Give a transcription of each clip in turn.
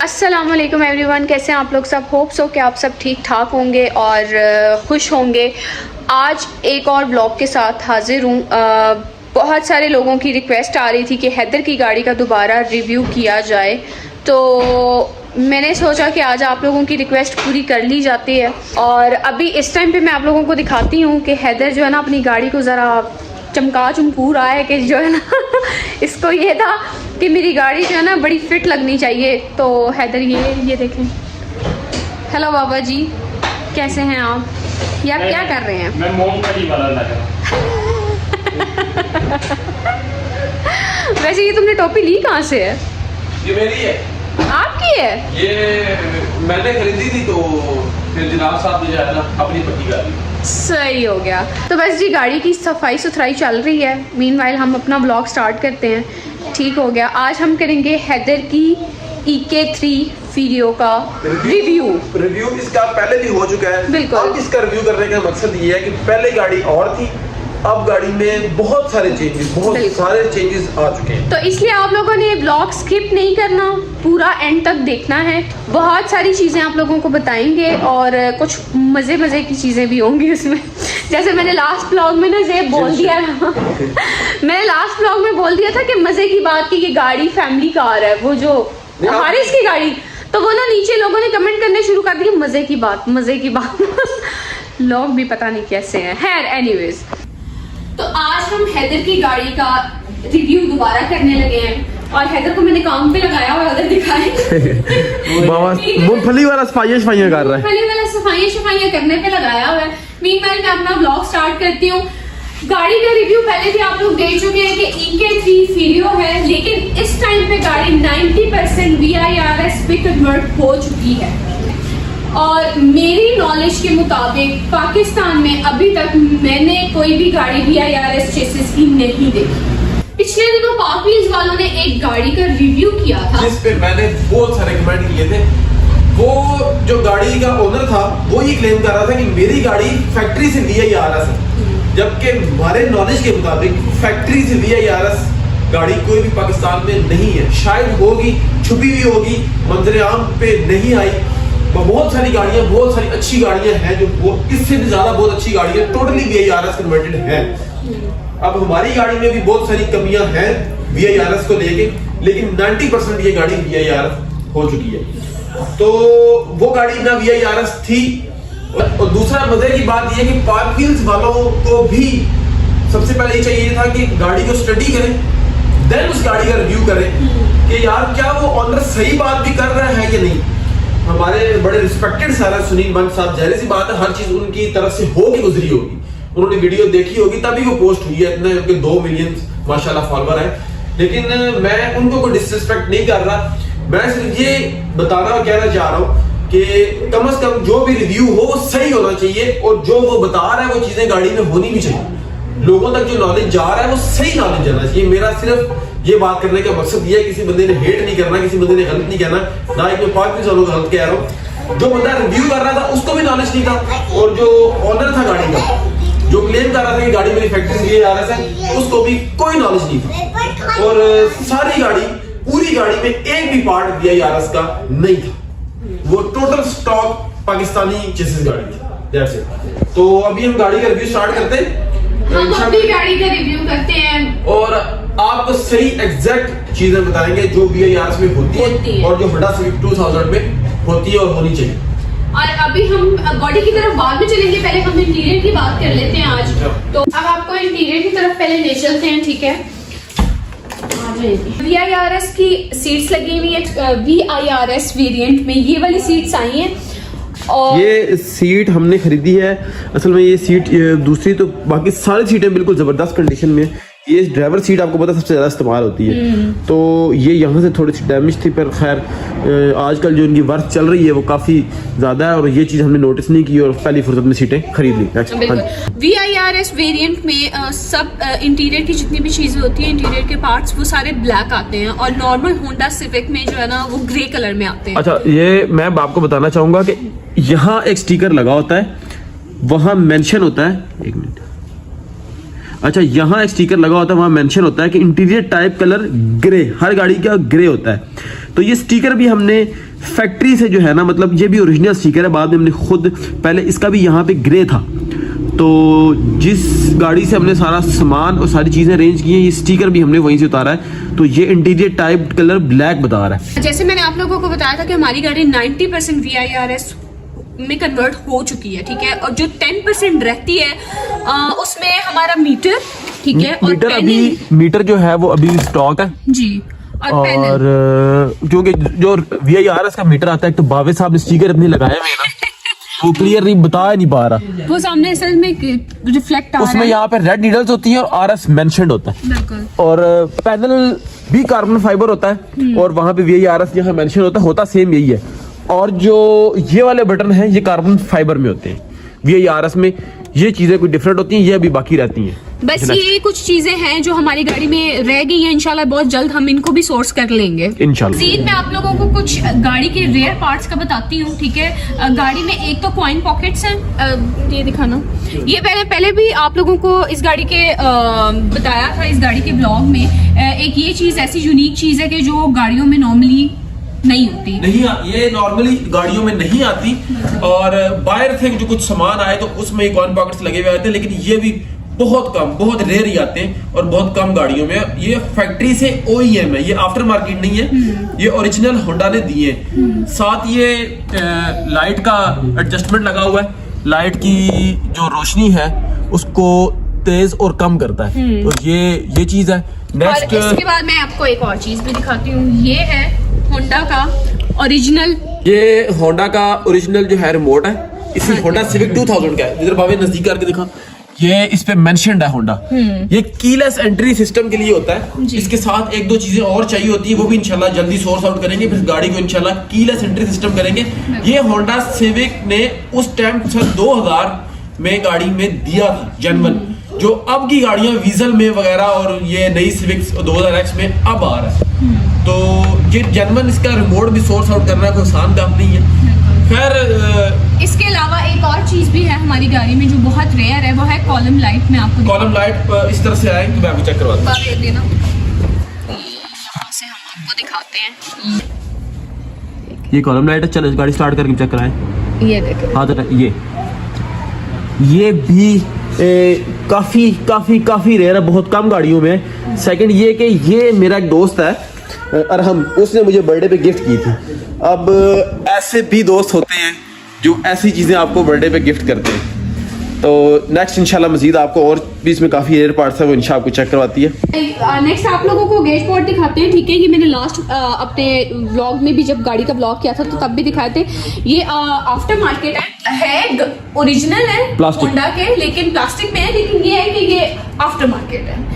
अस्सलामुअलैकुम एवरीवन, कैसे हैं आप लोग सब। होप सो कि आप सब ठीक ठाक होंगे और खुश होंगे। आज एक और ब्लॉग के साथ हाजिर हूँ। बहुत सारे लोगों की रिक्वेस्ट आ रही थी कि हैदर की गाड़ी का दोबारा रिव्यू किया जाए, तो मैंने सोचा कि आज आप लोगों की रिक्वेस्ट पूरी कर ली जाती है। और अभी इस टाइम पे मैं आप लोगों को दिखाती हूँ कि हैदर जो है ना अपनी गाड़ी को ज़रा चमका चमकू रहा है कि जो है ना इसको ये था कि मेरी गाड़ी जो है ना बड़ी फिट लगनी चाहिए। तो हैदर ये देखें। हेलो बाबा जी, कैसे हैं आप? ये आप क्या कर रहे हैं? मैं मोमबत्ती वाला लग रहा। वैसे ये तुमने टोपी ली कहाँ से है? ये मेरी है। आपकी है? ये मैंने खरीदी थी तो फिर जनाब साहब ने जो है ना अपनी पट्टी कर दी। सही हो गया। तो बस जी गाड़ी की सफाई सुथराई चल रही है। मीनवाइल हम अपना ब्लॉग स्टार्ट करते हैं। ठीक हो गया। आज हम करेंगे हैदर की EK3 वीडियो का रिव्यू। इसका पहले भी हो चुका है। बिल्कुल। अब इसका रिव्यू करने का मकसद ये है कि पहले गाड़ी और थी, अब गाड़ी में बहुत सारे चेंजेस आ चुके हैं। तो इसलिए आप लोगों ने ब्लॉग स्किप नहीं करना, पूरा एंड तक देखना है। बहुत सारी चीज़ें आप लोगों को बताएंगे और कुछ मज़े की चीज़ें भी होंगी उसमें। जैसे मैंने लास्ट ब्लॉग में ना ज़ेब बोल दिया था मैंने लास्ट ब्लॉग में बोल दिया था कि मज़े की बात की ये गाड़ी फैमिली कार है, वो जो हारिस की गाड़ी। तो वो ना नीचे लोगों ने कमेंट करने शुरू कर दिए मज़े की बात लोग भी पता नहीं कैसे हैं। खैर एनीवेज, तो आज हम हैदर की गाड़ी का रिव्यू दोबारा करने लगे हैं और हैदर को मैंने काम पे लगाया और उधर दिखाए मूंगफली वाला सफाइयां कर रहा है। मूंगफली वाला सफाइयां करने पे लगाया हुआ है। मीनवाइल मैं अपना ब्लॉग स्टार्ट करती हूँ। गाड़ी का रिव्यू पहले भी आप लोग देख चुके हैं कि EK3 वीडियो है, लेकिन इस टाइम पे गाड़ी 90% VIRS पे कन्वर्ट हो चुकी है। और मेरी नॉलेज के मुताबिक पाकिस्तान में अभी तक मैंने कोई भी गाड़ी VIRS चेसिस की नहीं देखी। पिछले दिनों पाकिज वालों ने एक गाड़ी का रिव्यू किया था जिस पे मैंने बहुत सारे कमेंट किए थे। वो जो गाड़ी का ओनर था वो ये क्लेम कर रहा था कि मेरी गाड़ी फैक्ट्री से VIRS है, जबकि हमारे नॉलेज के मुताबिक फैक्ट्री से VIRS गाड़ी कोई भी पाकिस्तान में नहीं है। शायद होगी, छुपी हुई होगी, मंजर आम पे नहीं आई। बहुत सारी गाड़ियां, बहुत सारी अच्छी गाड़ियां हैं जो इससे भी ज्यादा बहुत अच्छी गाड़ियां टोटली VIRS कन्वर्टेड है। अब हमारी गाड़ी में भी बहुत सारी कमियां हैं VIRS को लेके, लेकिन 90% ये गाड़ी VIRS हो चुकी है। तो वो गाड़ी ना VIRS थी। और दूसरा मजे की बात ये कि पार्क व्हील्स वालों को भी सबसे पहले ये चाहिए था कि गाड़ी को स्टडी करें, देन उस गाड़ी का रिव्यू करें कि यार क्या वो ऑनर सही बात भी कर रहा है कि नहीं। हमारे बड़े रिस्पेक्टेड सारा सुनील बंद साहब, जाहिर सी बात है हर चीज उनकी तरफ से होगी, गुजरी होगी, उन्होंने वीडियो देखी होगी तभी वो पोस्ट हुई है। इतने उनके 2 मिलियन माशाल्लाह फॉलोअर है। लेकिन मैं उनको कोई डिसरिस्पेक्ट नहीं कर रहा, मैं सिर्फ ये बताना और कहना चाह रहा हूँ कि कम से कम जो भी रिव्यू हो वो सही होना चाहिए और जो वो बता रहा है वो चीजें गाड़ी में होनी भी चाहिए। लोगों तक जो नॉलेज जा रहा है वो सही नॉलेज जाना चाहिए। मेरा सिर्फ ये बात करने का मकसद ये है, किसी बंदे ने हेट नहीं करना, किसी बंदे ने गलत नहीं कहना, ना एक मैं पार्क वालों को गलत कह रहा हूँ। जो बंदा रिव्यू कर रहा था उसको भी नॉलेज नहीं था और जो ऑनर था गाड़ी का, जो क्लेम कर रहा था कि गाड़ी मेरी फैक्ट्री से VIRS है, उसको भी कोई नॉलेज नहीं था। और सारी गाड़ी, पूरी गाड़ी में एक भी पार्ट VIRS का नहीं था। वो टोटल स्टॉक पाकिस्तानी चेसिस गाड़ी थी। That's it. तो अभी हम गाड़ी का रिव्यू स्टार्ट करते हैं। हम अपनी गाड़ी का रिव्यू करते हैं और आपको सही एग्जैक्ट चीजें बताएंगे जो VIRS में होती है और जो होंडा सिविक 2000 में होती है और होनी चाहिए। और अभी हम बॉडी की तरफ बाद में चलेंगे, पहले हम इंटीरियर की बात कर लेते हैं आज। तो अब आपको इंटीरियर की तरफ पहले ले चलते हैं, ठीक है। VIRS की सीट्स लगी हुई है, VIRS वेरिएंट में ये वाली सीट्स आई हैं। और ये सीट हमने खरीदी है। असल में ये सीट दूसरी तो बाकी सारी सीटें बिल्कुल जबरदस्त कंडीशन में। ये ड्राइवर सीट आपको पता सबसे ज्यादा इस्तेमाल होती है, तो ये यहाँ से थोड़ी सी डैमेज थी, पर खैर आजकल जो इनकी वर्थ चल रही है वो काफी ज्यादा है और ये चीज हमने नोटिस नहीं की और पहली फुर्सत में सीटें खरीद ली। VIRS वेरिएंट में सब इंटीरियर की जितनी भी चीजें होती है, इंटीरियर के पार्ट्स वो सारे ब्लैक आते हैं और नॉर्मल होंडा सिविक में जो है ना वो ग्रे कलर में आते हैं। अच्छा, ये मैं आपको बताना चाहूंगा कि यहाँ एक स्टिकर लगा होता है, वहां मेंशन होता है, एक मिनट, अच्छा यहाँ एक स्टिकर लगा होता है, वहां मेंशन होता है कि इंटीरियर टाइप कलर ग्रे, हर गाड़ी का ग्रे होता है। तो ये स्टिकर भी हमने फैक्ट्री से जो है ना, मतलब ये भी ओरिजिनल स्टिकर है, बाद में हमने खुद, पहले इसका भी यहाँ पे ग्रे था, तो जिस गाड़ी से हमने सारा सामान और सारी चीज़ें अरेंज की हैं, ये स्टिकर भी हमने वहीं से उतारा है। तो ये इंटीरियर टाइप कलर ब्लैक बता रहा है। जैसे मैंने आप लोगों को बताया था कि हमारी गाड़ी 90% VIRS में कन्वर्ट हो चुकी है, ठीक है, और जो 10% रहती है उसमें हमारा मीटर, ठीक है, और मीटर पैनल, मीटर जो है वो अभी स्टॉक है जी, और पैनल। क्योंकि जो VIRS का मीटर आता है, तो बावे साहब ने स्टिकर इतने लगाए हुए हैं ना, वो क्लियर नहीं बता नहीं पा रहा, वो सामने असल में रिफ्लेक्ट आ रहा है। उसमें यहाँ पे रेड नीडल्स होती हैं और RS मेंशन्ड होता है, बिल्कुल, और पैनल भी कार्बन फाइबर होता है, और वहाँ पे VIRS यहाँ मेंशन होता सेम यही है। और जो ये वाले बटन हैं ये कार्बन फाइबर में होते हैं, VIRS में ये चीजें कुछ डिफरेंट होती हैं, ये अभी बाकी रहती हैं। बस ये कुछ चीजें हैं जो हमारी गाड़ी में रह गई हैं, इंशाल्लाह बहुत जल्द हम इनको भी सोर्स कर लेंगे इंशाल्लाह। मज़ीद मैं आप लोगों को कुछ गाड़ी के रेयर पार्ट्स का बताती हूँ, ठीक है। गाड़ी में एक तो कॉइन पॉकेट्स हैं, ये दिखाना, ये पहले भी आप लोगों को इस गाड़ी के बताया था, इस गाड़ी के ब्लॉग में। एक ये चीज ऐसी यूनिक चीज है कि जो गाड़ियों में नॉर्मली नहीं होती, ये नॉर्मली गाड़ियों में नहीं आती, और बाहर से जो कुछ सामान आए तो उसमें कॉइन पॉकेट्स लगे हुए आते हैं, लेकिन ये भी बहुत कम, बहुत रेयर ही आते हैं और बहुत कम गाड़ियों में। ये फैक्ट्री से OEM है, ये आफ्टर मार्केट नहीं है, ये ओरिजिनल होंडा ने दिए हैं। साथ ये लाइट का एडजस्टमेंट लगा हुआ है, लाइट की जो रोशनी है उसको तेज और कम करता है, तो ये चीज है। नेक्स्ट, और इसके बाद मैं आपको एक और चीज भी दिखाती हूँ, ये है होंडा का ओरिजिनल, ये होंडा का ओरिजिनल जो है रिमोट है, इसी होंडा सिविक 2000 का है, इधर भाभी नजदीक करके दिखा, ये इस पे मेंशन्ड है होंडा। ये कीलेस एंट्री सिस्टम के लिए होता है, इसके साथ एक दो चीजें और चाहिए होती है, वो भी इंशाल्लाह जल्दी सोर्स आउट करेंगे, फिर गाड़ी को इंशाल्लाह कीलेस एंट्री सिस्टम करेंगे। ये होंडा सिविक ने उस टाइम 2000 में गाड़ी में दिया था जेन्युइन, जो अब की गाड़ियां वीजल में वगैरह और ये नई सिविक 2000X में अब आ रहा है, तो ये जेन्युइन इसका रिमोट भी सोर्स आउट करना कोई आसान काम नहीं है। खैर इसके अलावा एक और चीज भी है हमारी गाड़ी में जो बहुत रेयर है, वो है कॉलम लाइट। मैं आपको कॉलम लाइट इस तरह से आएंगे, मैं आपको चेक करवाता हूं। देना, यहाँ से हम आपको दिखाते हैं, ये कॉलम लाइट है, चलो गाड़ी स्टार्ट करके चेक कराएं। ये देखो, हाँ तो ये भी काफी काफी काफी रेयर है, बहुत कम गाड़ियों में। सेकंड ये कि ये मेरा एक दोस्त है अरहम, उसने मुझे बर्थडे पे गिफ्ट की थी। अब ऐसे भी दोस्त होते हैं जो ऐसी चीजें आपको बर्थडे पे गिफ्ट करते हैं। तो नेक्स्ट इंशाल्लाह मजीद आपको और भी इसमें काफी रेयर पार्ट्स है, वो इंशाल्लाह आपको चेक करवाती है। नेक्स्ट आप लोगों को गेज पॉट दिखाते हैं, ठीक है। ये मैंने लास्ट अपने व्लॉग में भी जब गाड़ी का व्लॉग किया था तो तब भी दिखाए थे। ये आफ्टर मार्केट है ओरिजिनल है होंडा के, लेकिन प्लास्टिक में है, लेकिन ये है कि ये आफ्टर मार्केट है।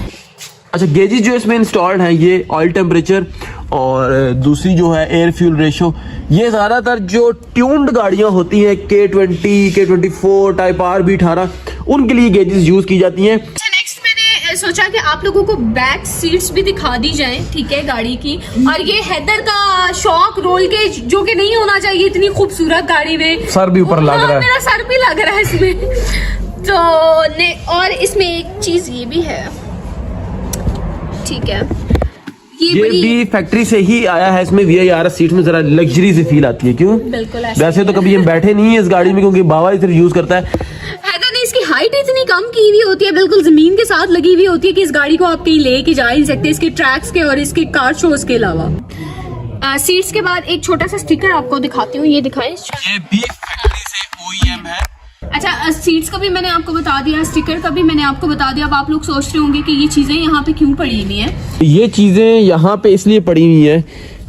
अच्छा, गेजेस जो इसमें इंस्टॉल्ड हैं, ये ऑयल टेम्परेचर और दूसरी जो है एयर फ्यूल रेशो, ये ज्यादातर जो ट्यून्ड गाड़ियां होती हैं K20, K24 टाइप RB18, उनके लिए गेजेस यूज की जाती हैं। अच्छा, नेक्स्ट मैंने सोचा कि आप लोगों को बैक सीट्स भी दिखा दी जाए, ठीक है, गाड़ी की। और ये हैदर का शॉक रोल के, जो कि नहीं होना चाहिए इतनी खूबसूरत गाड़ी में, सर भी ऊपर लग रहा है, मेरा सर भी लग रहा है इसमें। तो और इसमें एक चीज ये भी है, ठीक है, ये भी फैक्ट्री से ही आया है। इसमें VIRS सीट में जरा लग्जरी से फील आती है, क्यों? बिल्कुल। वैसे तो कभी हम बैठे नहीं है इस गाड़ी में, क्योंकि बाबा इधर यूज करता है। हैदर ने इसकी हाइट इतनी कम की हुई होती है, बिल्कुल जमीन के साथ लगी हुई होती है, कि इस गाड़ी को आप कहीं लेके जा ही नहीं सकते, इसके ट्रैक्स के और इसके कार शोज के अलावा। सीट्स के बाद एक छोटा सा स्टिकर आपको दिखाती हूँ, ये दिखाएं। ये भी फैक्ट्री से OEM है। अच्छा, सीट्स का भी मैंने आपको बता दिया, स्टिकर का भी मैंने आपको बता दिया। अब आप लोग सोच रहे होंगे कि ये चीजें यहाँ पे क्यों पड़ी हुई हैं। ये चीजें यहाँ पे इसलिए पड़ी हुई हैं,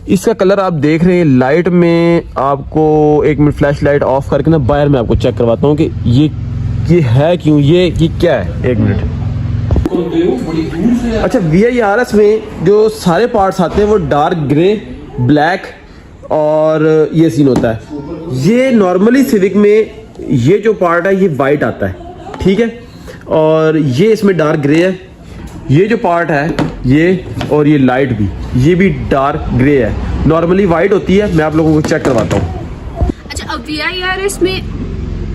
इसका कलर आप देख रहे हैं लाइट में। आपको एक मिनट फ्लैश लाइट ऑफ करके ना बाहर में आपको चेक करवाता हूँ कि ये है क्यों, ये क्या है। एक मिनट। अच्छा, VIRS में जो सारे पार्ट्स आते हैं वो डार्क ग्रे, ब्लैक और ये सीन होता है। ये नॉर्मली सिविक में ये जो पार्ट है ये वाइट आता है, ठीक है, और ये इसमें डार्क ग्रे है। ये जो पार्ट है ये, और ये लाइट भी, ये भी डार्क ग्रे है। नॉर्मली वाइट होती है, मैं आप लोगों को चेक करवाता हूँ। अच्छा, अब VIRS में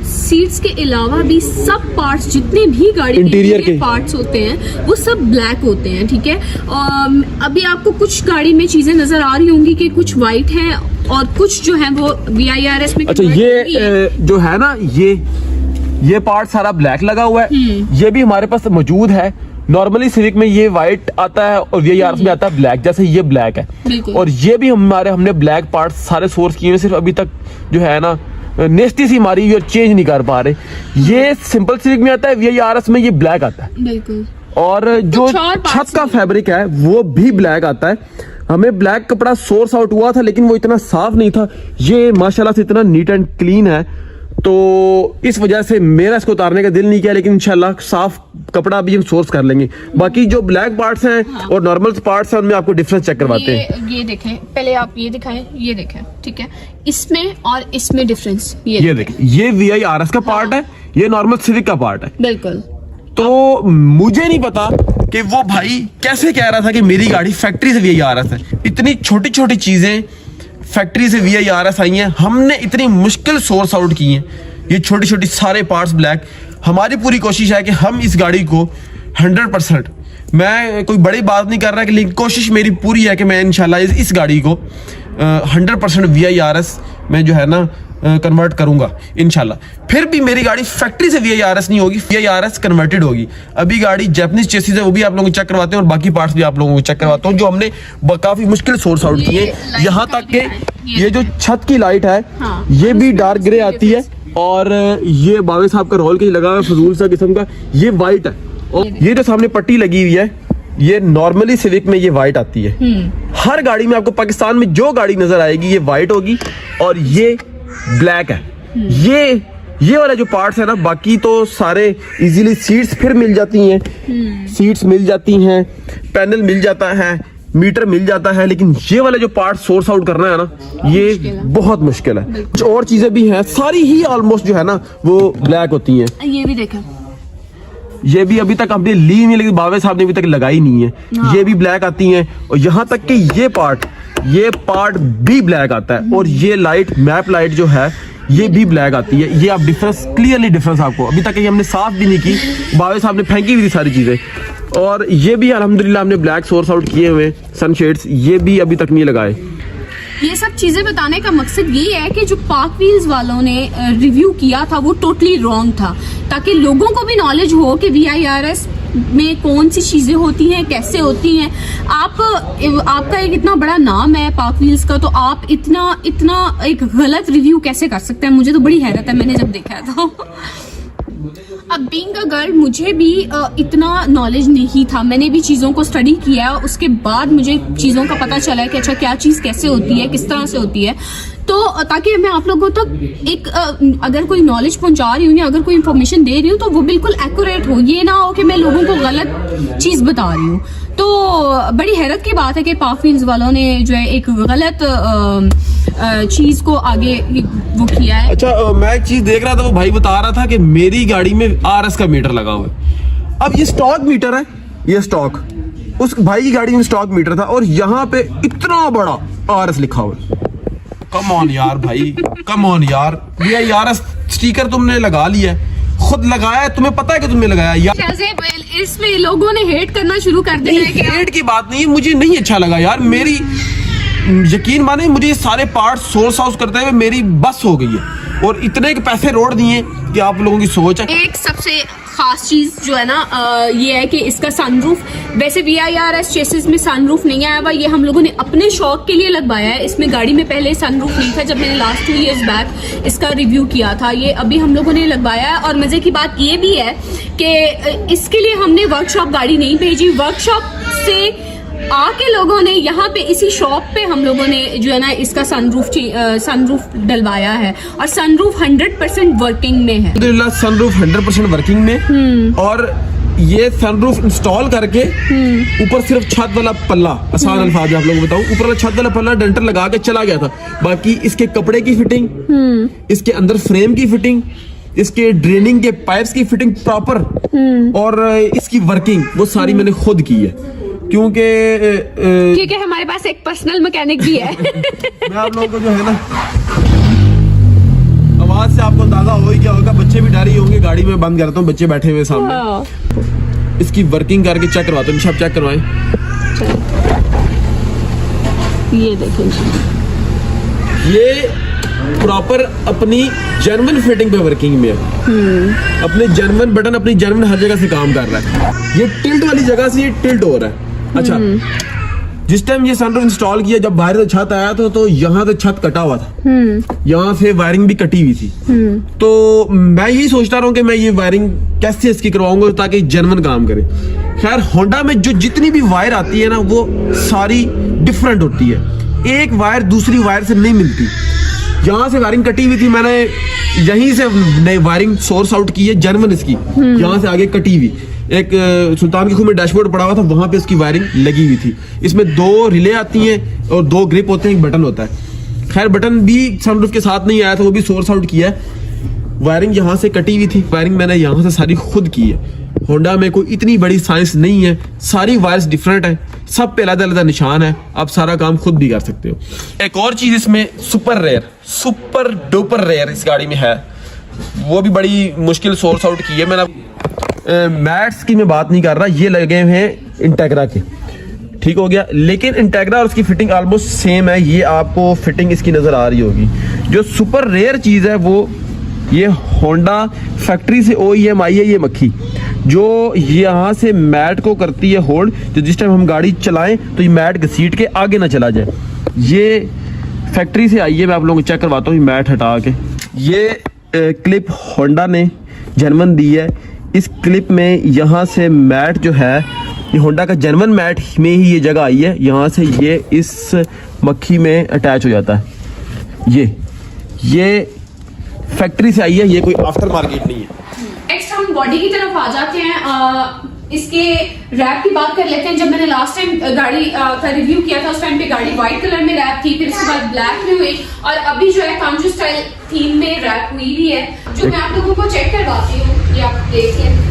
सीट्स के अलावा भी सब पार्ट्स जितने भी गाड़ी इंटीरियर के पार्ट्स होते हैं वो सब ब्लैक होते हैं, ठीक है। अभी आपको कुछ गाड़ी में चीजें नजर आ रही होंगी कि कुछ वाइट है और कुछ जो है वो VIRS में। अच्छा, ये जो है ना, ये पार्ट सारा ब्लैक लगा हुआ है, ये भी हमारे पास मौजूद है। नॉर्मली सिविक में ये व्हाइट आता है और VIRS में आता है ब्लैक, जैसे ये ब्लैक है और ये भी हमने ब्लैक पार्ट सारे सोर्स किए हैं। सिर्फ अभी तक जो है ना नेस्टी सी हमारी ये चेंज नहीं कर पा रहे। ये सिंपल सिविक में आता है, VIRS में ये ब्लैक आता है बिल्कुल। और जो छत का फैब्रिक है वो भी ब्लैक आता है। हमें ब्लैक कपड़ा सोर्स आउट हुआ था लेकिन वो इतना साफ नहीं था। ये माशाल्लाह से इतना नीट एंड क्लीन है, तो इस वजह से मेरा इसको उतारने का दिल नहीं किया, लेकिन इंशाल्लाह साफ कपड़ा भी हम सोर्स कर लेंगे। बाकी जो ब्लैक पार्ट्स हैं और नॉर्मल पार्ट्स हैं उनमें आपको डिफरेंस चेक करवाते हैं। ये देखें, पहले आप ये दिखाएं, ये देखें, ठीक है, इसमें और इसमें डिफरेंस ये देखें। ये VIRS का पार्ट है, ये नॉर्मल सिविक का पार्ट है। बिल्कुल। तो मुझे नहीं पता कि वो भाई कैसे कह रहा था कि मेरी गाड़ी फैक्ट्री से VIRS है। इतनी छोटी छोटी चीजें फैक्ट्री से VIRS आई हैं, हमने इतनी मुश्किल सोर्स आउट की हैं। ये छोटी छोटी सारे पार्ट्स ब्लैक। हमारी पूरी कोशिश है कि हम इस गाड़ी को 100%, मैं कोई बड़ी बात नहीं कर रहा कि, लेकिन कोशिश मेरी पूरी है कि मैं इंशाल्लाह इस गाड़ी को 100% VIRS में जो है ना कन्वर्ट करूंगा इंशाल्लाह। फिर भी मेरी गाड़ी फैक्ट्री से VIRS नहीं होगी, VIRS कन्वर्टेड होगी। अभी गाड़ी जैपनीज चेसिस है, वो भी आप लोगों को चेक करवाते हैं और बाकी पार्ट्स भी आप लोगों को चेक करवाता हूँ, जो हमने काफी मुश्किल सोर्स आउट किए। यहाँ तक के ये जो छत की लाइट है, ये भी डार्क ग्रे आती है और ये बावे साहब का रोल के लगा हुआ फजूल सा किस्म का, ये व्हाइट है। और ये जो सामने पट्टी लगी हुई है, ये नॉर्मली सिविक में ये व्हाइट आती है। हर गाड़ी में आपको पाकिस्तान में जो गाड़ी नजर आएगी ये व्हाइट होगी और ये ब्लैक है। ये वाला जो पार्ट्स है ना, बाकी तो सारे इजीली सीट्स फिर मिल जाती हैं, सीट्स मिल जाती हैं, पैनल मिल जाता है, मीटर मिल जाता है, लेकिन ये वाले जो पार्ट सोर्स आउट करना है ना, ये बहुत मुश्किल है। कुछ और चीजें भी हैं, सारी ही ऑलमोस्ट जो है ना वो ब्लैक होती हैं। ये भी देखें, ये भी अभी तक हमने ली नहीं, लेकिन बावे साहब ने अभी तक लगाई नहीं है। ये भी ब्लैक आती हैं और यहाँ तक कि ये पार्ट भी ब्लैक आता है और ये लाइट मैप लाइट जो है ये भी ब्लैक आती है। ये आप डिफरेंस क्लियरली डिफरेंस आपको अभी तक ये हमने साफ भी नहीं की, बावे साहब ने फेंकी हुई थी सारी चीजें। और ये भी अल्हम्दुलिल्लाह हमने ब्लैक सोर्स आउट किए हुए सनशेड्स, ये भी अभी तक नहीं लगाए। ये सब चीजें बताने का मकसद ये है कि जो पाक व्हील्स वालों ने रिव्यू किया था वो टोटली रॉन्ग था, ताकि लोगों को भी नॉलेज हो कि VIRS में कौन सी चीजें होती हैं, कैसे होती हैं। आपका एक इतना बड़ा नाम है पाक व्हील्स का, तो आप इतना एक गलत रिव्यू कैसे कर सकते हैं? मुझे तो बड़ी हैरत है मैंने जब देखा था। अब बीइंग अ गर्ल मुझे भी इतना नॉलेज नहीं था, मैंने भी चीज़ों को स्टडी किया, उसके बाद मुझे चीज़ों का पता चला कि अच्छा क्या चीज़ कैसे होती है, किस तरह से होती है। तो ताकि मैं आप लोगों तक एक अगर कोई नॉलेज पहुंचा रही हूँ या अगर कोई इन्फॉर्मेशन दे रही हूँ तो वो बिल्कुल एक्यूरेट हो, ये ना हो कि मैं लोगों को गलत चीज़ बता रही हूँ। तो बड़ी हैरत की बात है कि पाक व्हील्स वालों ने जो है एक गलत चीज़ को आगे वो किया है। अच्छा, मैं एक चीज देख रहा था, वो भाई बता रहा था कि मेरी गाड़ी में RS का मीटर लगा हुआ है। अब ये स्टॉक मीटर है, ये स्टॉक, उस भाई की गाड़ी में स्टॉक मीटर था और यहाँ पे इतना बड़ा RS लिखा हुआ है। कम ऑन यार भाई, कम ऑन यार, VIRS स्टिकर तुमने लगा लिया है, खुद लगाया है, तुम्हें पता है कि तुमने लगाया यार। इसमें लोगों ने हेट करना शुरू कर दिया है। हेट की बात नहीं है, मुझे नहीं अच्छा लगा यार। मेरी यकीन माने, मुझे ये सारे पार्ट सोर्स आउट करते हुए मेरी बस हो गई है और इतने के पैसे रोड दिए कि आप लोगों की सोच है। एक सबसे खास चीज जो है ना ये है कि इसका सनरूफ, वैसे VIRS चेसिस में सनरूफ नहीं आया हुआ, ये हम लोगों ने अपने शौक के लिए लगवाया है। इसमें गाड़ी में पहले सनरूफ नहीं था, जब मैंने लास्ट 2 years बैक इसका रिव्यू किया था, ये अभी हम लोगों ने लगवाया है। और मजे की बात ये भी है कि इसके लिए हमने वर्कशॉप गाड़ी नहीं भेजी, वर्कशॉप से आके लोगों ने यहाँ पे इसी शॉप पे हम लोगों ने जो है ना इसका सनरूफ डलवाया है और सनरूफ 100% वर्किंग में है। अल्हम्दुलिल्लाह सनरूफ 100% वर्किंग में और ये सनरूफ इंस्टॉल करके ऊपर सिर्फ छत वाला पल्ला, आसान अल्फाज आप लोगों को बताऊं, ऊपर वाला छत वाला पल्ला डेंटर लगा के चला गया था। बाकी इसके कपड़े की फिटिंग, इसके अंदर फ्रेम की फिटिंग, इसके ड्रेनिंग के पाइप्स की फिटिंग प्रॉपर और इसकी वर्किंग वो सारी मैंने खुद की है, क्योंकि हमारे पास एक पर्सनल मैकेनिक भी है। मैं आप लोगों को जो है ना, आवाज से आपको अंदाजा हो ही क्या होगा। बच्चे भी डर ही होंगे, गाड़ी में बंद करता हूँ, बच्चे बैठे हुए सामने। इसकी वर्किंग करके चेक करवाता हूँ, सब चेक करवाएं। ये देखें जी, ये प्रॉपर अपनी जर्मन फिटिंग पे वर्किंग में है। अपने जर्मन बटन, अपनी जर्मन हर जगह से काम कर रहा है। ये टिल्ट वाली जगह से ये टिल्ट हो रहा है। अच्छा, जिस टाइम ये सनरूफ इंस्टॉल किया, जब बाहर से छत आया तो यहाँ से छत कटा हुआ था, यहाँ से वायरिंग भी कटी हुई थी। तो मैं यही सोचता रहा हूँ कि मैं ये वायरिंग कैसे इसकी करवाऊंगा ताकि जर्मन काम करे। खैर, होंडा में जो जितनी भी वायर आती है ना, वो सारी डिफरेंट होती है, एक वायर दूसरी वायर से नहीं मिलती। यहाँ से वायरिंग कटी हुई थी, मैंने यहीं से नई वायरिंग सोर्स आउट की है जर्मन इसकी, यहाँ से आगे कटी हुई। एक सुल्तान की खूह में डैशबोर्ड पड़ा हुआ था, वहां पे उसकी वायरिंग लगी हुई थी। इसमें 2 रिले आती हैं और 2 ग्रिप होते हैं, एक बटन होता है। खैर, बटन भी सनरूफ के साथ नहीं आया था, वो भी सोर्स आउट किया है। वायरिंग यहाँ से कटी हुई थी, वायरिंग मैंने यहाँ से सारी खुद की है। होंडा में कोई इतनी बड़ी साइंस नहीं है, सारी वायर्स डिफरेंट है, सब पे अलग अलग निशान है, आप सारा काम खुद भी कर सकते हो। एक और चीज इसमें सुपर डुपर रेयर इस गाड़ी में है, वो भी बड़ी मुश्किल सोर्स आउट की है मैंने। मैट्स की मैं बात नहीं कर रहा, ये लगे हुए हैं इंटेग्रा के, ठीक हो गया। लेकिन इंटेग्रा और उसकी फिटिंग ऑलमोस्ट सेम है, ये आपको फिटिंग इसकी नजर आ रही होगी। जो सुपर रेयर चीज है वो ये होंडा फैक्ट्री से OEM आई है, ये मक्खी जो यहाँ से मैट को करती है होल्ड, तो जिस टाइम हम गाड़ी चलाएं तो ये मैट घसीट के आगे ना चला जाए। ये फैक्ट्री से आई है, मैं आप लोगों को चेक करवाता हूँ मैट हटा के। ये क्लिप होंडा ने जर्मन दी है, इस क्लिप में यहाँ से मैट जो है, ये होंडा का जर्मन मैट में ही ये जगह आई है, यहाँ से ये इस मक्खी में अटैच हो जाता है। ये फैक्ट्री से आई है, ये कोई आफ्टर मार्केट नहीं है। नेक्स्ट हम बॉडी की तरफ आ जाते हैं। इसके रैप की बात कर लेते हैं। जब मैंने लास्ट टाइम गाड़ी का रिव्यू किया था, उस टाइम पे गाड़ी व्हाइट कलर में रैप थी, फिर इसके बाद ब्लैक में हुई, और अभी जो है कांजू स्टाइल थीम में रैप हुई भी है, जो मैं आप लोगों को चेक करवाती हूँ, ये आप देख लें।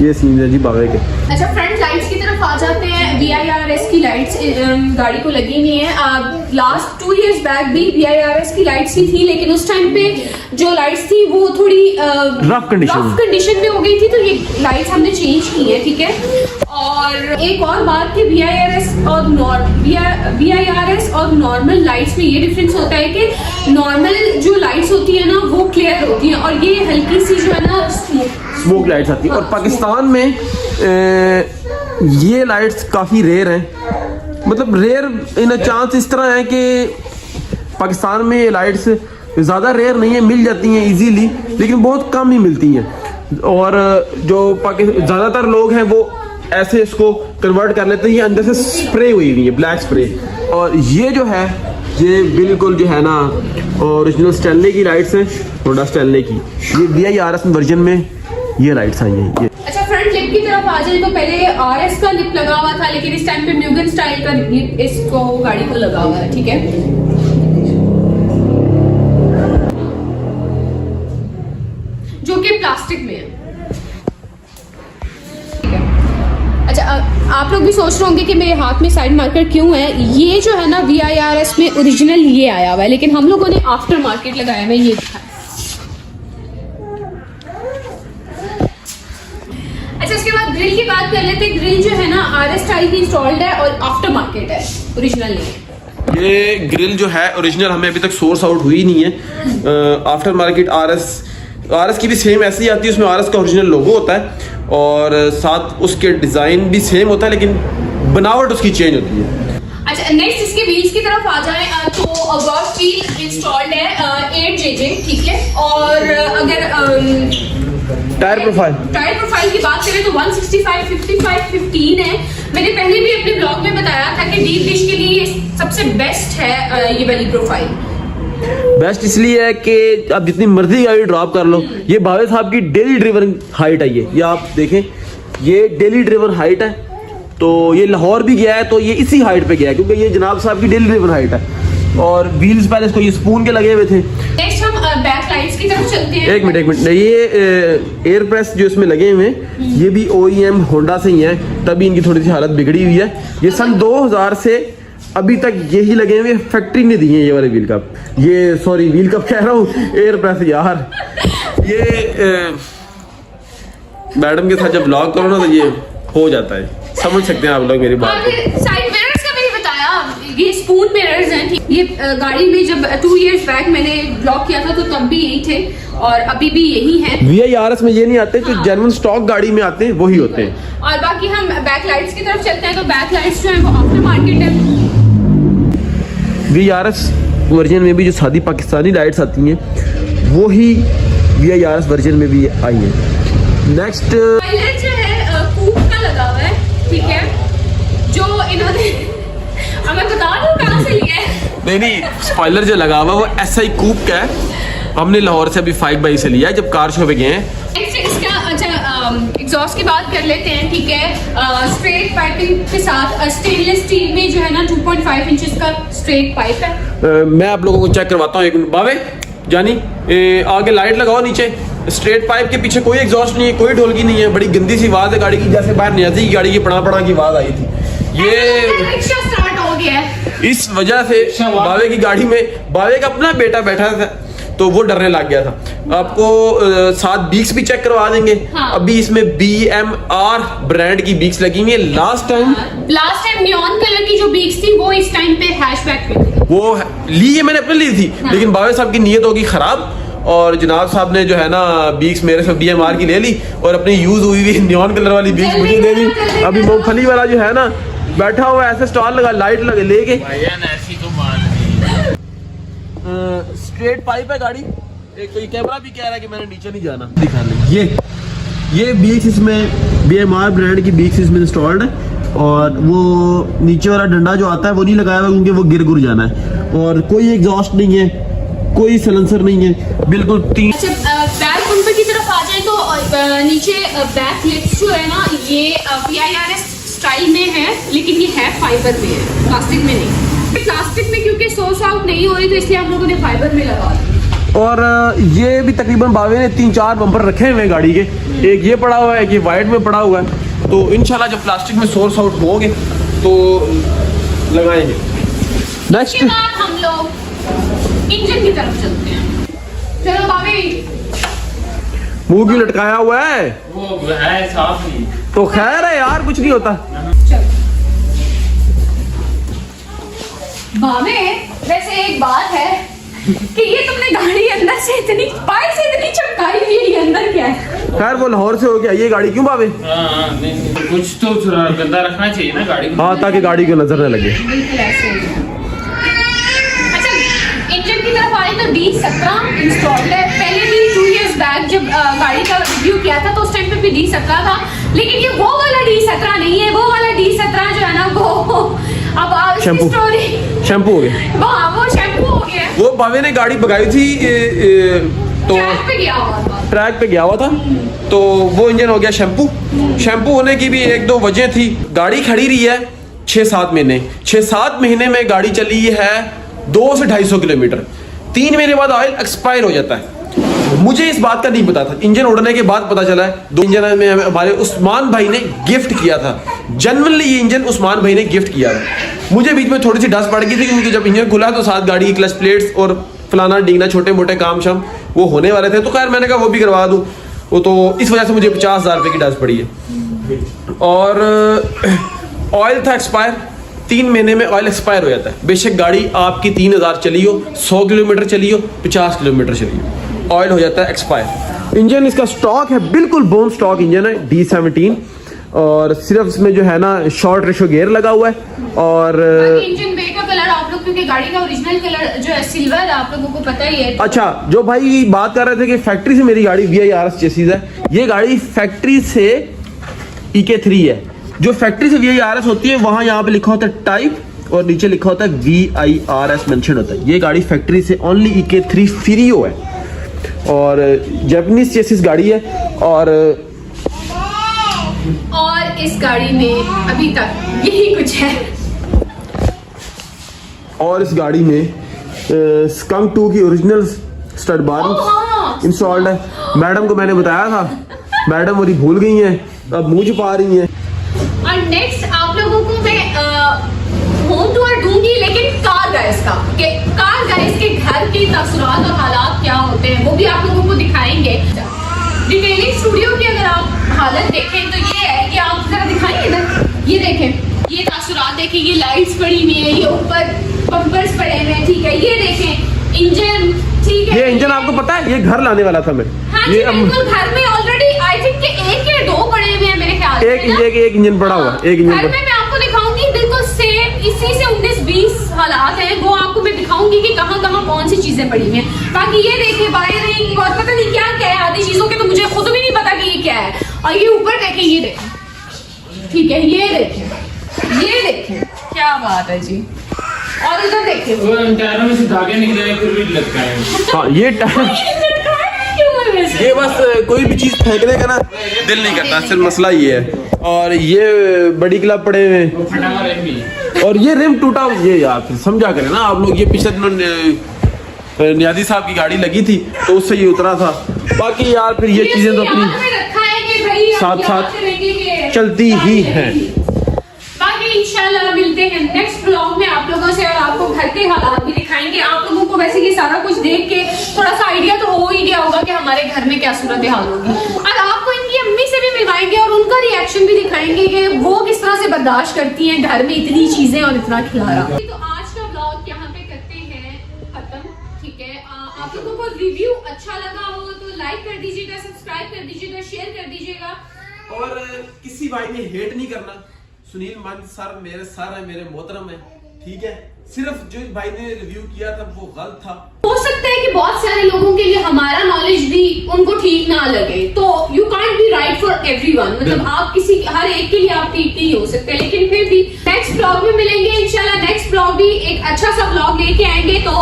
ये सीन है जी बाबे के। अच्छा, फ्रंट लाइट्स की तरफ आ जाते हैं। VIRS की लाइट्स गाड़ी को लगी हुई है। लास्ट 2 years बैक भी VIRS की लाइट्स ही थी, लेकिन उस टाइम पे जो लाइट्स थी वो थोड़ी रफ कंडीशन में हो गई थी, तो ये लाइट्स हमने चेंज की है, ठीक है। और एक और बात कि VIRS और नॉर्मल लाइट्स में ये डिफरेंस होता है कि नॉर्मल जो लाइट्स होती है ना वो क्लियर होती है, और ये हल्की सी जो है ना स्मोक लाइट्स आती है। और पाकिस्तान में ये लाइट्स काफ़ी रेयर हैं, मतलब रेयर इन अ चांस इस तरह है कि पाकिस्तान में ये लाइट्स ज़्यादा रेयर नहीं है, मिल जाती हैं इजीली, लेकिन बहुत कम ही मिलती हैं। और जो ज़्यादातर लोग हैं वो ऐसे इसको कन्वर्ट कर लेते हैं, ये अंदर से स्प्रे हुई हुई है, ब्लैक स्प्रे। और ये जो है, ये बिल्कुल जो है ना ओरिजिनल स्टैनले की लाइट्स हैं, होंडा स्टैनले की। ये VIRS वर्जन में ये लाइट्स आई हैं। ये अच्छा, फ्रंट लिप की तरफ आ जाए तो पहले RS का लिप लगा हुआ था, लेकिन इस टाइम पे म्यूगन स्टाइल का लिप इसको गाड़ी को लगा हुआ है, ठीक है। जो कि प्लास्टिक में है, ठीक है। अच्छा, आप लोग भी सोच रहे होंगे कि मेरे हाथ में साइड मार्कर क्यों है। ये जो है ना VIRS में ओरिजिनल ये आया हुआ है, लेकिन हम लोगों ने आफ्टर मार्केट लगाया हुआ है, ये दिखा। अच्छा, इसके बाद ग्रिल की बात कर लेते हैं। ग्रिल जो है ना RS स्टाइल की इंस्टॉल्ड है और आफ्टर मार्केट है, ओरिजिनल नहीं है। ये ग्रिल जो है ओरिजिनल हमें अभी तक सोर्स आउट हुई नहीं है। आफ्टर मार्केट RS की भी सेम ऐसी आती है, उसमें RS का ओरिजिनल लोगो होता है और साथ उसके डिजाइन भी सेम होता है, लेकिन बनावट उसकी चेंज होती है। अच्छा, नेक्स्ट इसके व्हील्स की तरफ आ जाए तो अबॉट व्हील इंस्टॉल्ड है 8JJ, ठीक है। और अगर टायर प्रोफाइल की बात करें तो 165, 55, 15 है। मैंने पहले भी अपने ब्लॉग में बताया था कि डीप डिश के लिए सबसे बेस्ट है ये वाली प्रोफाइल। बेस्ट इसलिए है कि आप जितनी मर्जी गाड़ी ड्रॉप कर लो, ये भावे साहब की डेली ड्रिवन हाइट है। ये आप देखें, ये डेली ड्रिवन हाइट है, तो ये लाहौर भी गया है तो ये इसी हाइट पे गया है, क्योंकि ये जनाब साहब की डेली ड्रिवन हाइट है। और व्हील्स पहले इसको ये स्पून के लगे हुए थे। नेक्स्ट हम बैक लाइट्स की तरफ चलते हैं। एक मिनट, ये एयर प्रेस जो इसमें लगे हुए हैं, ये भी OEM होंडा से ही है, तभी इनकी थोड़ी सी हालत बिगड़ी हुई है। ये सन 2000 से अभी तक यही लगे हुए, फैक्ट्री ने दिए ये वाले व्हील कप, ये सॉरी व्हील कप कह रहा हूँ, एयर प्रेस यार। ये मैडम के साथ जब ब्लॉग करो ना तो ये हो जाता है, समझ सकते हैं आप लोग मेरी बात को। साइड मिरर्स का मैंने बताया, ये स्पून मिरर्स हैं, ठीक। ये गाड़ी में जब 2 years बैक मैंने ब्लॉग किया था तो तब भी यही थे और अभी भी यही हैं। VIRS में ये नहीं आते, जो जेन्युइन स्टॉक गाड़ी में आते हैं वही होते हैं। और बाकी हम बैक लाइट्स की तरफ चलते हैं, तो बैक लाइट्स जो है वो आफ्टर मार्केट है। VIRS वर्जन में भी जो सादी पाकिस्तानी लाइट्स आती हैं वही VIRS वर्जन में भी आई हैं। नेक्स्ट स्पॉइलर जो है कूप का लगा हुआ है, ठीक है, जो इन्होंने अब मैं बता दूं कहाँ से लिया है। नहीं, स्पॉइलर जो लगा हुआ है वो SI कूप का है, हमने लाहौर से अभी 5x से लिया है जब कार शो पे गए हैं। नेक्स्ट इसका अच्छा एग्जॉस्ट की बात कर लेते हैं, ठीक है। स्ट्रेट पाइपिंग के साथ स्टेनलेस स्टील में जो है ना 2.5 इंचेस का स्ट्रेट पाइप है। मैं आप लोगों को चेक करवाता हूँ एक मिनट। बावे जानी आगे लाइट लगाओ, नीचे स्ट्रेट पाइप के पीछे कोई एग्जॉस्ट नहीं है, कोई ढोलकी नहीं है, बड़ी गंदी सी आवाज है गाड़ी की, जैसे बाहर नहीं आती गाड़ी की पड़ा की आवाज आई थी। ये रिक्शा स्टार्ट हो गया है। इस वजह से बावे की गाड़ी में बावे का अपना बेटा बैठा था तो वो डरने लग गया था। आपको साथ बीक्स भी चेक करवा देंगे। हाँ। अभी इसमें BMR ब्रांड की बीक्स लगी हुई है। लास्ट टाइम नियॉन कलर की जो बीक्स थी वो इस टाइम पे हैचबैक पे थी। वो ली है, मैंने अपने ली थी। हाँ। लेकिन बावे साहब की नीयत होगी खराब और जनाब साहब ने जो है ना बीक्स मेरे से BMR की ले ली और अपनी यूज हुई हुई नियॉन कलर वाली बीक्स मुझे दे दी। अभी मूंगफली वाला जो है ना बैठा हुआ ऐसे स्टॉल लगा लाइट लगे लेके। स्ट्रेट पाइप है गाड़ी। एक तो ये कैमरा भी कह रहा है कि मैंने नीचे नहीं जाना। दिखा ले ये बीक्स इसमें BMR ब्रांड की बीक्स इसमें इंस्टॉल्ड है और वो नीचे वाला डंडा जो आता है वो नहीं लगाया हुआ क्योंकि वो गिर जाना है और कोई एग्जॉस्ट नहीं है, कोई सलेंसर नहीं है, बिल्कुल तीन। बैक बम्पर की तरफ आ जाए तो नीचे बैक लिप्स जो है ना ये VIRS स्टाइल में है, लेकिन ये है फाइबर में है, प्लास्टिक में नहीं। प्लास्टिक में क्योंकि सोर्स आउट नहीं हो रही तो इसलिए हम लोगों ने फाइबर में लगा दिया। और ये भी तकरीबन बावे ने 3-4 बम्पर रखे हुए हैं गाड़ी के, एक ये पड़ा हुआ है, एक ये वाइट में पड़ा हुआ है। तो इंशाल्लाह जब प्लास्टिक में सोर्स आउट होंगे तो लगाएंगे। नेक्स्ट उसके बाद हम लोग इंजन की तरफ चलते हैं। चलो बाबी, मुंह क्यों लटकाया हुआ है? वो है साफ नहीं। तो खैर है यार, कुछ नहीं होता। चलो बाबे, वैसे एक बात है कि ये तुमने गाड़ी अंदर से इतनी बाहर से इतनी चमकाई हुई है, ये अंदर क्या है? खैर वो लाहौर से हो गया, ये गाड़ी क्यों बावे? हाँ, नहीं, कुछ तो गंदा रखना चाहिए ना गाड़ी को। हाँ, ताकि गाड़ी को नजर न लगे। बिल्कुल ऐसे ही। अच्छा, इंजन की तरफ आए तो D17 इंस्टॉल्ड है। पहले भी 2 years बैक जब गाड़ी का रिव्यू किया था तो उस टाइम पे भी D17 था, लेकिन ये वो वाला D17 नहीं है। वो वाला D17 जो है ना वो अब शैम्पू हो गया। वो शैम्पू हो गया। वो बावे ने गाड़ी भगाई थी तो ट्रैक पे गया हुआ था। ट्रैक पे गया हुआ था तो वो इंजन हो गया शैम्पू होने की भी 1-2 वजह थी। गाड़ी खड़ी रही है 6-7 महीने। 6-7 महीने में गाड़ी चली है 200 से 250 किलोमीटर। 3 महीने बाद ऑयल एक्सपायर हो जाता है। मुझे इस बात का नहीं पता था, इंजन उड़ने के बाद पता चला है। 2 इंजन में हमारे उस्मान भाई ने गिफ्ट किया था। जनरली ये इंजन उस्मान भाई ने गिफ्ट किया था। मुझे बीच में थोड़ी सी डस्ट पड़ गई थी क्योंकि जब इंजन खुला तो साथ गाड़ी की क्लच प्लेट्स और फलाना डींगना छोटे मोटे काम शाम वो होने वाले थे, तो खैर मैंने कहा वो भी करवा दूं। वो तो इस वजह से मुझे 50,000 रुपये की डस्ट पड़ी है। और ऑयल था एक्सपायर। 3 महीने में ऑयल एक्सपायर हो जाता है। बेशक गाड़ी आपकी 3,000 चली हो, 100 किलोमीटर चली हो, 50 किलोमीटर चली हो, ऑयल हो जाता है एक्सपायर। इंजन इसका स्टॉक है, बिल्कुल बोन स्टॉक इंजन है D17 और सिर्फ इसमें जो है ना शॉर्ट रेशो गियर लगा हुआ है। और इंजन बे का कलर आप लोग, क्योंकि गाड़ी का ओरिजिनल कलर जो है सिल्वर है, आप लोगों को पता ही है। अच्छा, जो भाई बात कर रहे थे कि फैक्ट्री से मेरी गाड़ी VIRS चेसिस है, ये गाड़ी फैक्ट्री से EK3 है। जो फैक्ट्री से VIRS होती है वहां यहाँ पे लिखा होता है टाइप और नीचे लिखा होता है VIRS मेंशन होता है। ये गाड़ी फैक्ट्री से ओनली EK3 फ्रीओ है और जापानीज चेसिस गाड़ी है। और इस गाड़ी में अभी तक यही कुछ है। और इस गाड़ी में स्कंक 2 की ओरिजिनल स्टड बार इंस्टॉल्ड है। मैडम को मैंने बताया था, मैडम मेरी भूल गई हैं, अब मुंह छुपा रही हैं। और नेक्स्ट आप लोगों को मैं होम टूर दूंगी का कि कार गाइस के घर के तसुरात और हालात क्या होते हैं वो भी आप लोगों को दिखाएंगे। डिटेलिंग स्टूडियो की अगर आप हालत देखें तो ये है कि आप जरा दिखाएंगे ना, ये देखें, ये तासुरात देखें, ये लाइट्स पड़ी हुई है, ये ऊपर बम्पर्स पड़े हुए हैं, ठीक है, ये देखें इंजन, ठीक है। ये इंजन आपको पता है, ये घर लाने वाला था मैं। हाँ जी, बिल्कुल घर में ऑलरेडी आई थिंक कि एक या दो पड़े हुए हैं मेरे ख्याल से। एक इंजन पड़ा हुआ, एक इंजन घर में मैं आपको दिखाऊंगी बिल्कुल सेम इसी से 19-20 हालात हैं, वो आपको मैं दिखाऊंगी कि कहाँ कहाँ कौन सी चीजें पड़ी हुई हैं। बाकी ये देखिए वायरिंग और पता नहीं क्या क्या है, आधी चीजों के तो मुझे खुद भी नहीं पता कि ये क्या है। और ये ऊपर देखें, ये देखें, ठीक है, ये देखें, ये देखें, क्या बात है जी। और इधर देखें, वो इन टायरों में से धागे निकले हैं, फिर भी लगता है। हाँ ये ये बस कोई भी चीज फेंकने का ना दिल नहीं करता, सिर्फ मसला ये है। और ये बड़ी क्लब पड़े हुए हैं, वो फटा हुआ रिम भी। और ये रिम टूटा, ये यार फिर समझा करें ना आप लोग। ये पिछले दिनों नियाजी साहब की गाड़ी लगी थी तो उससे ये उतरा था। बाकी यार फिर ये चीजें तो अपनी साथ साथ चलती ही हैं। बाकी इंशाल्लाह मिलते हैं नेक्स्ट ब्लॉग में आप लोगों से, और आपको घर के हालात भी दिखाएंगे। आप लोगों को वैसे ये सारा कुछ देख के थोड़ा सा आइडिया तो हो ही गया होगा कि हमारे घर में क्या सूरत हाल होगी, और आपको इनकी अम्मी से भी मिलवाएंगे और उनका रिएक्शन भी दिखाएंगे कि वो किस तरह से बर्दाश्त करती हैं घर में इतनी चीजें और इतना खिलाना। तो आज का ब्लॉग यहाँ पे करते हैं खत्म, ठीक है। आप लोगों को रिव्यू अच्छा लगा हो तो लाइक कर दीजिएगा, सब्सक्राइब कर दीजिएगा, शेयर कर दीजिएगा। और किसी भाई ने हेट नहीं करना। सुनील मंद सर है, मेरे मोहतरम है, ठीक है। सिर्फ जो भाई ने रिव्यू किया था वो गलत था। हो सकता है कि बहुत सारे लोगों के लिए हमारा नॉलेज भी उनको ठीक ना लगे, तो you can't be right for everyone. मतलब आप किसी हर एक के लिए आप ठीक नहीं हो सकते, लेकिन फिर भी नेक्स्ट ब्लॉग में मिलेंगे इंशाल्लाह। नेक्स्ट ब्लॉग भी एक अच्छा सा ब्लॉग लेके आएंगे, तो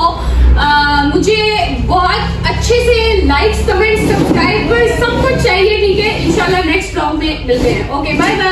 मुझे बहुत अच्छे से लाइक्स, कमेंट्स, सब्सक्राइबर्स सब कुछ चाहिए, ठीक है। इंशाल्लाह नेक्स्ट ब्लॉग में मिलते हैं। Okay, bye bye.